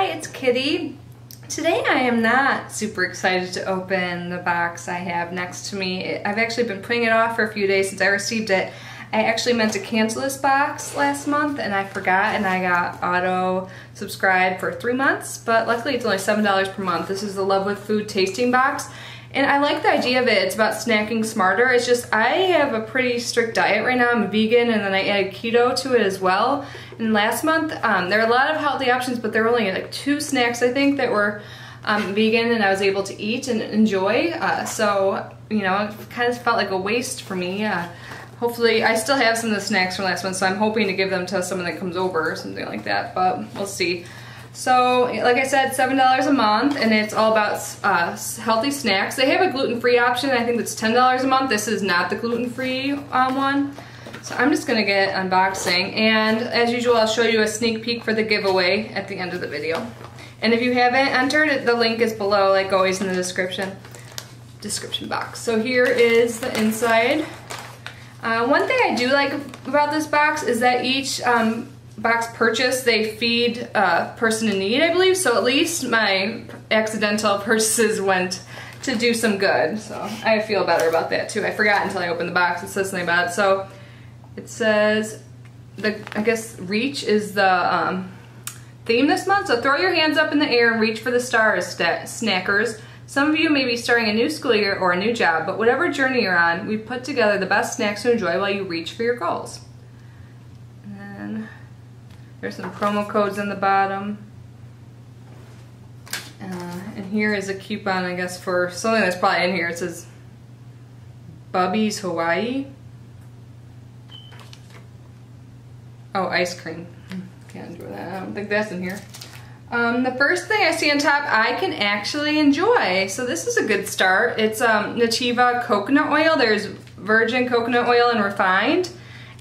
Hi, it's Kitty. Today I am not super excited to open the box I have next to me. I've actually been putting it off for a few days since I received it. I actually meant to cancel this box last month and I forgot, and I got auto subscribed for 3 months, but luckily it's only $7 per month. This is the Love with Food tasting box. And I like the idea of it. It's about snacking smarter. It's just I have a pretty strict diet right now. I'm a vegan, and then I added keto to it as well. And last month, there are a lot of healthy options, but there were only like 2 snacks, I think, that were vegan and I was able to eat and enjoy. So, you know, it kind of felt like a waste for me. Hopefully, I still have some of the snacks from last month, so I'm hoping to give them to someone that comes over or something like that, but we'll see. So, like I said, $7 a month, and it's all about healthy snacks. They have a gluten-free option. I think that's $10 a month. This is not the gluten-free one. So I'm just gonna get unboxing, and as usual, I'll show you a sneak peek for the giveaway at the end of the video. And if you haven't entered, the link is below, like always, in the description box. So here is the inside. One thing I do like about this box is that each box purchase, they feed a person in need, I believe, so at least my accidental purchases went to do some good, so I feel better about that too. I forgot until I opened the box. It says something about it. So it says, I guess reach is the theme this month, so throw your hands up in the air and reach for the stars, snackers. Some of you may be starting a new school year or a new job, but whatever journey you're on, we've put together the best snacks to enjoy while you reach for your goals. There's some promo codes on the bottom. And here is a coupon, I guess, for something that's probably in here. It says Bubby's Hawaii. Oh, ice cream. Can't enjoy that. I don't think that's in here. The first thing I see on top, I can actually enjoy. So this is a good start. It's Nativa coconut oil. There's virgin coconut oil and refined.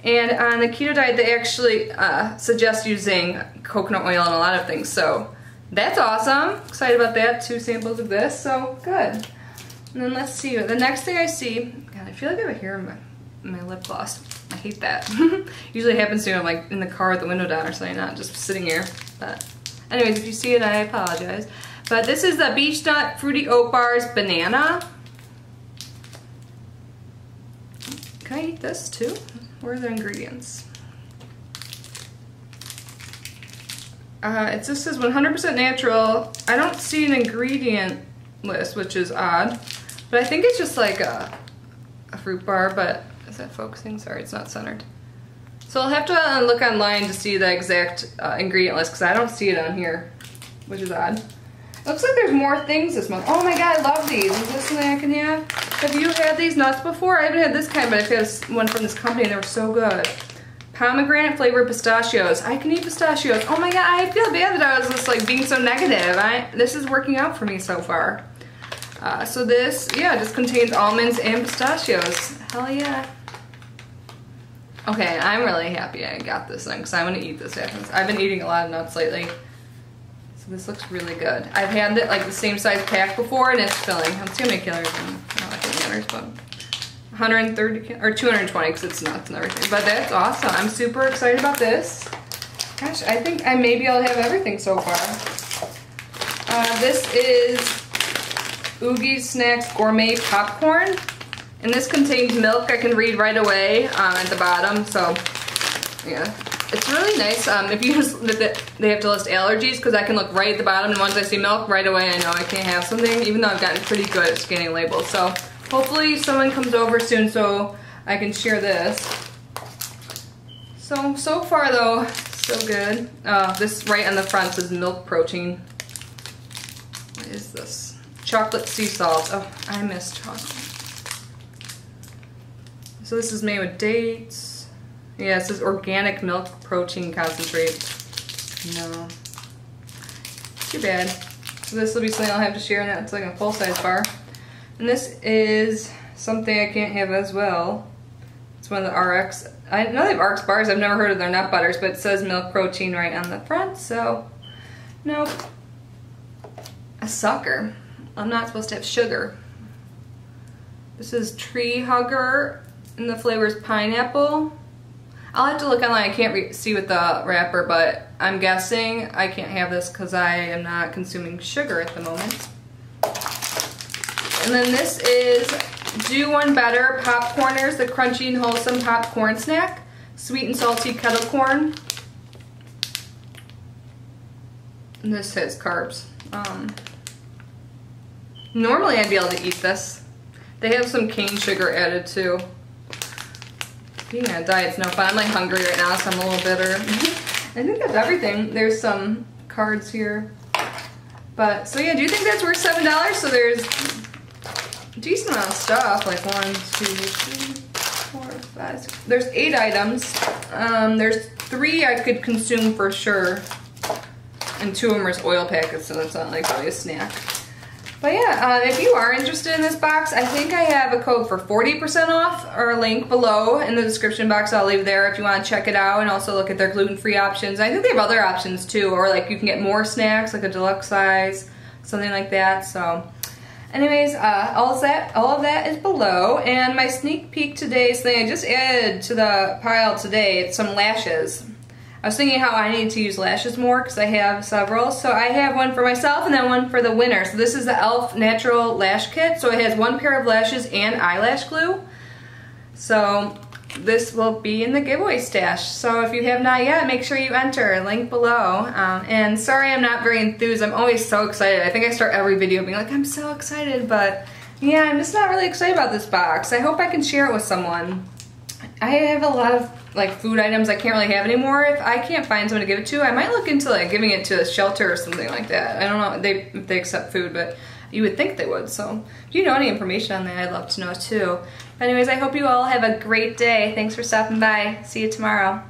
And on the keto diet, they actually suggest using coconut oil in a lot of things, so that's awesome. Excited about that. 2 samples of this, so good. And then let's see, the next thing I see, God, I feel like I have a hair in my lip gloss. I hate that. Usually happens to me, I'm like in the car with the window down or something, not just sitting here. But anyways, if you see it, I apologize. But this is the Beech Nut Fruity Oat Bars Banana. Can I eat this too? Where are the ingredients? It just says 100% natural. I don't see an ingredient list, which is odd. But I think it's just like a fruit bar, but is that focusing? Sorry, it's not centered. So I'll have to look online to see the exact ingredient list, because I don't see it on here, which is odd. Looks like there's more things this month. Oh my god, I love these. Is this something I can have? Have you had these nuts before? I haven't had this kind, but I've had one from this company and they were so good. Pomegranate flavored pistachios. I can eat pistachios. Oh my god, I feel bad that I was just like being so negative. This is working out for me so far. So this, yeah, just contains almonds and pistachios. Hell yeah. Okay, I'm really happy I got this thing because I'm going to eat this after this. I've been eating a lot of nuts lately. So this looks really good. I've had it like the same size pack before and it's filling. Let's see how many calories in it. Not like it matters, but 130 or 220 because it's nuts and everything. But that's awesome. I'm super excited about this. Gosh, I think maybe I'll have everything so far. This is Oogie's Snacks Gourmet Popcorn. And this contains milk. I can read right away at the bottom. So, yeah. It's really nice. If you use they have to list allergies, because I can look right at the bottom, and once I see milk, right away I know I can't have something, even though I've gotten pretty good at scanning labels. So hopefully someone comes over soon so I can share this. So far though, so good. This right on the front says milk protein. What is this? Chocolate sea salt. Oh, I miss chocolate. So this is made with dates. Yeah, it says organic milk protein concentrate. No. Too bad. So this will be something I'll have to share, and that's like a full-size bar. And this is something I can't have as well. It's one of the RX. I know they have RX bars. I've never heard of their nut butters, but it says milk protein right on the front, so nope. A sucker. I'm not supposed to have sugar. This is Tree Hugger, and the flavor is pineapple. I'll have to look online. I can't see with the wrapper, but I'm guessing I can't have this because I am not consuming sugar at the moment. And then this is Do One Better Popcorners, the crunchy and wholesome popcorn snack. Sweet and salty kettle corn. And this has carbs. Normally I'd be able to eat this. They have some cane sugar added too. Being on a diet's no fun. I'm like hungry right now, so I'm a little bitter. I think that's everything. There's some cards here. But, so yeah, do you think that's worth $7? So there's a decent amount of stuff, like 1, 2, 3, 4, 5, 6. There's 8 items. There's 3 I could consume for sure. And 2 of them are oil packets, so that's not like really a snack. But yeah, if you are interested in this box, I think I have a code for 40% off, or a link below in the description box. I'll leave there if you want to check it out and also look at their gluten-free options. I think they have other options too, or like you can get more snacks, like a deluxe size, something like that. So anyways, all of that is below. And my sneak peek today's thing, I just added to the pile today, it's some lashes. I was thinking how I need to use lashes more because I have several. So I have one for myself and then one for the winner. So this is the e.l.f. Natural Lash Kit. So it has 1 pair of lashes and eyelash glue. So this will be in the giveaway stash. So if you have not yet, make sure you enter. Link below. And sorry I'm not very enthused. I'm always so excited. I think I start every video being like, I'm so excited. But yeah, I'm just not really excited about this box. I hope I can share it with someone. I have a lot of like food items I can't really have anymore. If I can't find someone to give it to, I might look into like giving it to a shelter or something like that. I don't know if they accept food, but you would think they would. So if you know any information on that, I'd love to know too. But anyways, I hope you all have a great day. Thanks for stopping by. See you tomorrow.